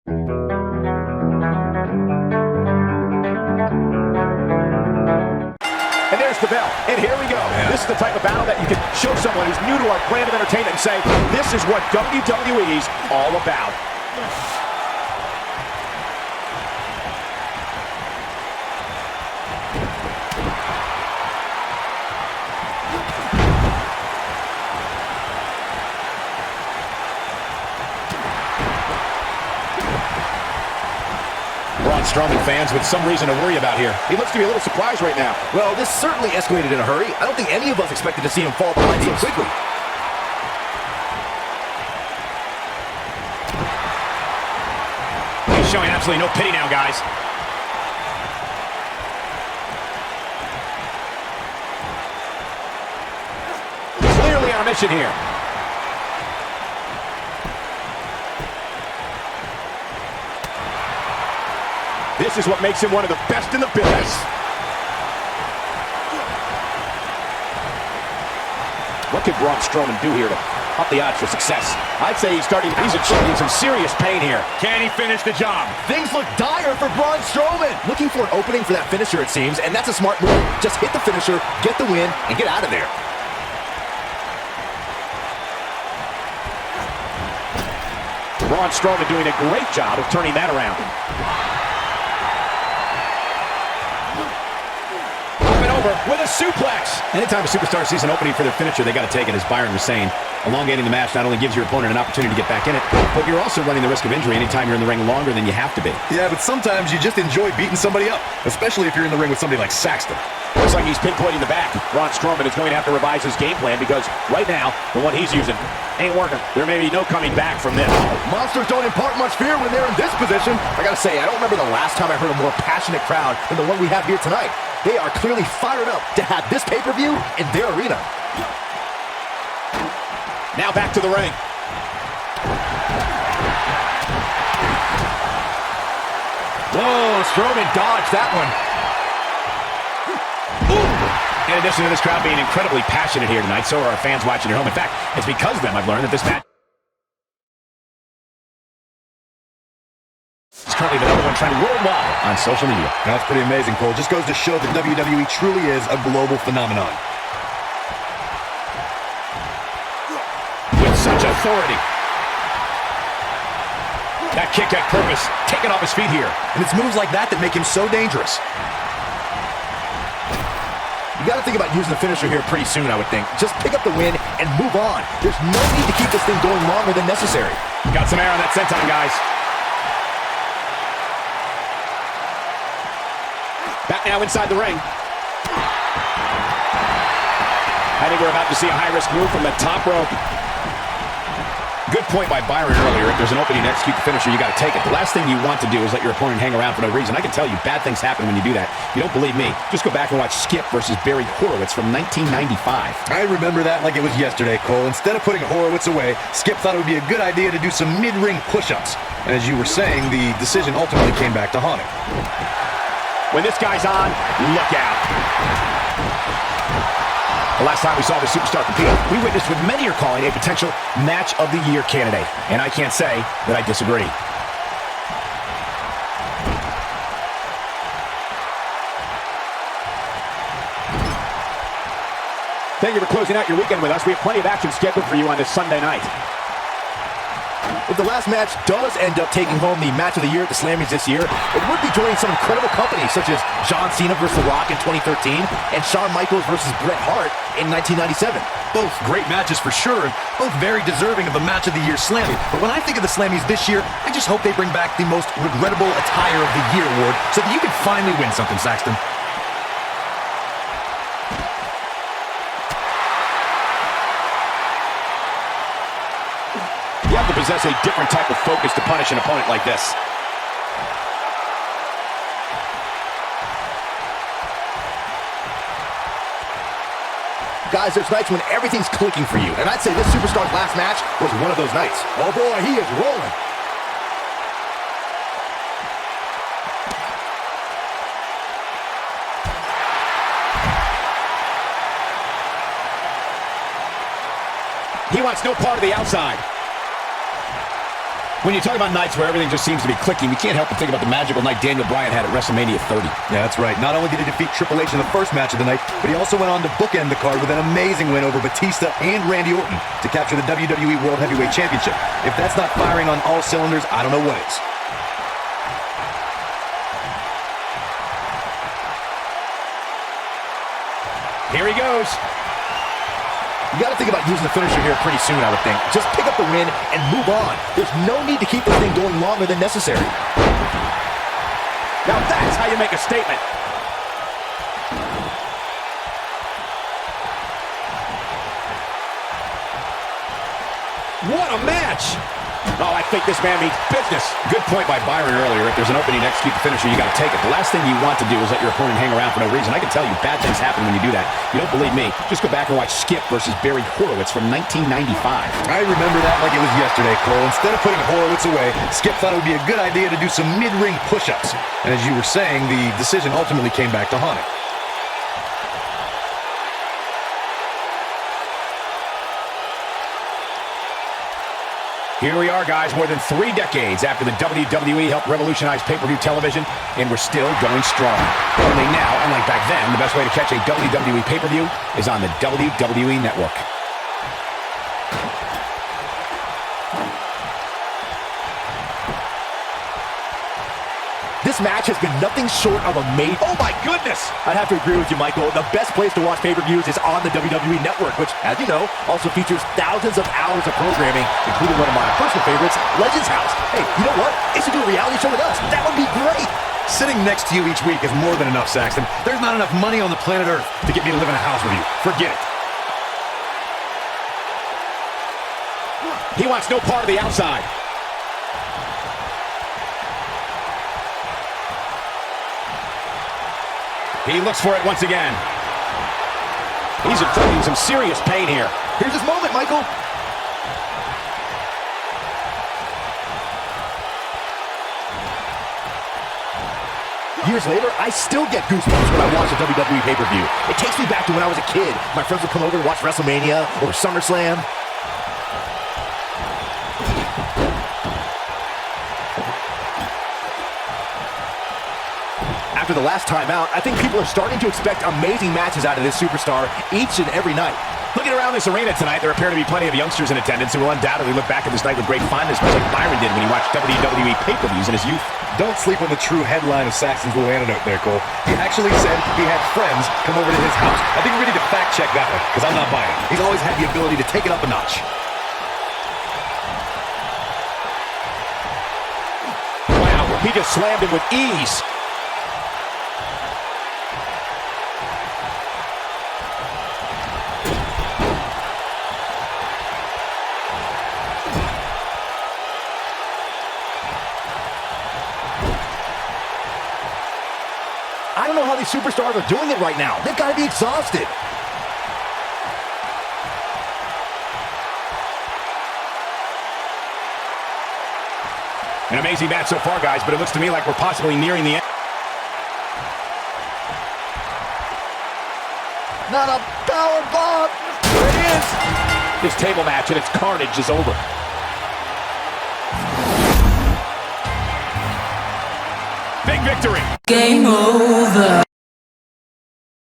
And there's the bell, and here we go. Yeah. This is the type of battle that you can show someone who's new to our brand of entertainment and say, this is what WWE's all about. Braun Strowman fans with some reason to worry about here. He looks to be a little surprised right now. Well, this certainly escalated in a hurry. I don't think any of us expected to see him fall behind so quickly. He's showing absolutely no pity now, guys. Clearly on a mission here. This is what makes him one of the best in the business. What can Braun Strowman do here to up the odds for success? I'd say he's achieving some serious pain here. Can he finish the job? Things look dire for Braun Strowman. Looking for an opening for that finisher, it seems, and that's a smart move. Just hit the finisher, get the win, and get out of there. Braun Strowman doing a great job of turning that around. With a suplex. Anytime a superstar sees an opening for their finisher, they got to take it, as Byron was saying. Elongating the match not only gives your opponent an opportunity to get back in it, but you're also running the risk of injury anytime you're in the ring longer than you have to be. Yeah, but sometimes you just enjoy beating somebody up, especially if you're in the ring with somebody like Saxton. Looks like he's pinpointing the back. Braun Strowman is going to have to revise his game plan because right now, the one he's using ain't working. There may be no coming back from this. Monsters don't impart much fear when they're in this position. I gotta say, I don't remember the last time I heard a more passionate crowd than the one we have here tonight. They are clearly fired up to have this pay-per-view in their arena. Now back to the ring. Whoa, Strowman dodged that one. In addition to this crowd being incredibly passionate here tonight, so are our fans watching at home. In fact, it's because of them I've learned that this match is currently the #1 trend worldwide on social media. That's pretty amazing, Cole. Just goes to show that WWE truly is a global phenomenon. With such authority. That kick had purpose, taken off his feet here. And it's moves like that that make him so dangerous. You got to think about using the finisher here pretty soon, I would think. Just pick up the win and move on. There's no need to keep this thing going longer than necessary. Got some air on that senton, guys. Back now inside the ring. I think we're about to see a high-risk move from the top rope. Good point by Byron earlier. If there's an opening to execute the finisher, you got to take it. The last thing you want to do is let your opponent hang around for no reason. I can tell you, bad things happen when you do that. If you don't believe me, just go back and watch Skip versus Barry Horowitz from 1995. I remember that like it was yesterday, Cole. Instead of putting Horowitz away, Skip thought it would be a good idea to do some mid-ring push-ups. And as you were saying, the decision ultimately came back to haunt him. When this guy's on, look out. The last time we saw the superstar compete, we witnessed what many are calling a potential match of the year candidate. And I can't say that I disagree. Thank you for closing out your weekend with us. We have plenty of action scheduled for you on this Sunday night. If the last match does end up taking home the match of the year at the Slammies this year, it would be joining some incredible companies such as John Cena versus The Rock in 2013 and Shawn Michaels versus Bret Hart in 1997. Both great matches for sure, and both very deserving of a match of the year Slammy. But when I think of the Slammies this year, I just hope they bring back the most regrettable attire of the year award so that you can finally win something, Saxton. You have to possess a different type of focus to punish an opponent like this. Guys, there's nights when everything's clicking for you, and I'd say this superstar's last match was one of those nights. Oh boy, he is rolling. He wants no part of the outside. When you talk about nights where everything just seems to be clicking, we can't help but think about the magical night Daniel Bryan had at WrestleMania 30. Yeah, that's right. Not only did he defeat Triple H in the first match of the night, but he also went on to bookend the card with an amazing win over Batista and Randy Orton to capture the WWE World Heavyweight Championship. If that's not firing on all cylinders, I don't know what is. Here he goes. You got to think about using the finisher here pretty soon, I would think. Just pick up the win and move on. There's no need to keep this thing going longer than necessary. Now that's how you make a statement. What a match! Oh, I think this man means business. Good point by Byron earlier. If there's an opening to execute the finisher, you got to take it. The last thing you want to do is let your opponent hang around for no reason. I can tell you, bad things happen when you do that. You don't believe me? Just go back and watch Skip versus Barry Horowitz from 1995. I remember that like it was yesterday, Cole. Instead of putting Horowitz away, Skip thought it would be a good idea to do some mid-ring push-ups. And as you were saying, the decision ultimately came back to haunt him. Here we are, guys, more than 3 decades after the WWE helped revolutionize pay-per-view television, and we're still going strong. Only now, unlike back then, the best way to catch a WWE pay-per-view is on the WWE Network. This match has been nothing short of amazing. Oh my goodness! I'd have to agree with you, Michael. The best place to watch pay-per-views is on the WWE Network, which, as you know, also features thousands of hours of programming, including one of my personal favorites, Legends House. Hey, you know what? They should do a reality show with us. That would be great. Sitting next to you each week is more than enough, Saxton. There's not enough money on the planet Earth to get me to live in a house with you. Forget it. He wants no part of the outside. He looks for it once again. He's inflicting some serious pain here. Here's his moment, Michael. Years later, I still get goosebumps when I watch a WWE pay-per-view. It takes me back to when I was a kid. My friends would come over to watch WrestleMania or SummerSlam. After the last time out, I think people are starting to expect amazing matches out of this superstar each and every night. Looking around this arena tonight, there appear to be plenty of youngsters in attendance who will undoubtedly look back at this night with great fondness, much like Byron did when he watched WWE pay-per-views in his youth. Don't sleep on the true headline of Saxton's little antidote there, Cole. He actually said he had friends come over to his house. I think we need to fact-check that one, because I'm not buying it. He's always had the ability to take it up a notch. Wow, he just slammed him with ease. I don't know how these superstars are doing it right now. They've got to be exhausted. An amazing match so far, guys, but it looks to me like we're possibly nearing the end. Not a power bomb. There it is. This table match and its carnage is over. Big victory. Game over.